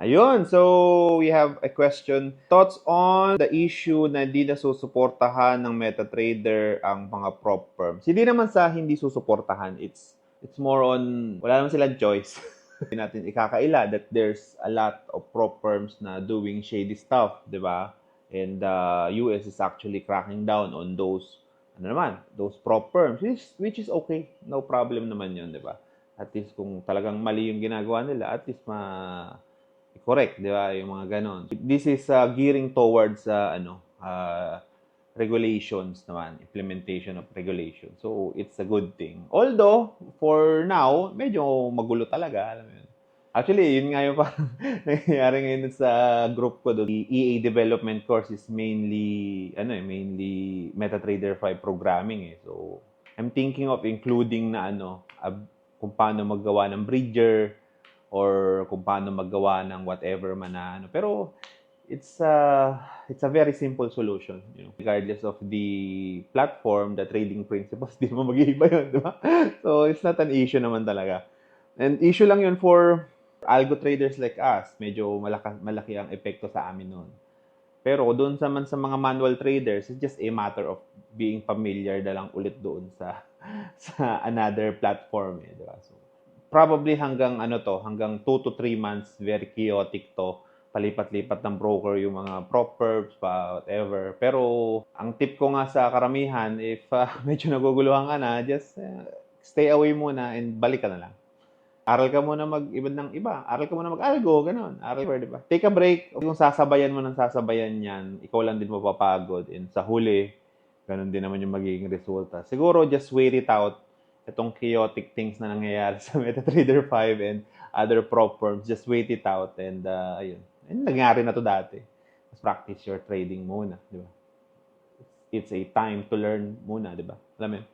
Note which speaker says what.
Speaker 1: Ayun, so we have a question. Thoughts on the issue na hindi na susuportahan ng MetaTrader ang mga prop firms? Hindi naman sa hindi susuportahan. It's more on, wala naman silang choice. Hindi natin ikakaila that there's a lot of prop firms na doing shady stuff, di ba? And the US is actually cracking down on those, ano naman, those prop firms, which is okay. No problem naman yun, di ba? At least kung talagang mali yung ginagawa nila, at least correct, di ba? Yung mga ganon. This is gearing towards regulations naman, implementation of regulation. So, it's a good thing. Although, for now, medyo magulo talaga, alam mo yun. Actually, yun nga yung parang nangyayari ngayon sa group ko doon. The EA development course is mainly MetaTrader 5 programming eh. So, I'm thinking of including na kung paano maggawa ng bridger, or kung paano maggawa ng whatever man na ano. Pero it's a very simple solution, you know. Regardless of the platform, the trading principles, di mo mag-iiba yun, di ba? So it's not an issue naman talaga. And issue lang yun for algo traders like us. Medyo malaki ang epekto sa amin noon. Pero doon sa mga manual traders, it's just a matter of being familiar na lang ulit doon sa sa another platform eh, di ba? So, probably hanggang 2 to 3 months, very chaotic to. Palipat-lipat ng broker yung mga prop firms pa, whatever. Pero, ang tip ko nga sa karamihan, if medyo naguguluhan ka na, just stay away muna and balik ka na lang. Aral ka muna mag-iba ng iba. Aral ka muna mag-algo, ganun. Aral ka, di ba? Take a break. Kung sasabayan mo ng sasabayan yan, ikaw lang din mapapagod. And sa huli, ganun din naman yung magiging resulta. Siguro, just wait it out. Itong chaotic things na nangyayari sa MetaTrader 5 and other prop firms, just wait it out. And, ayun. And nangyari na to dati. Just practice your trading muna, di ba? It's a time to learn muna, di ba? Alam mo yun?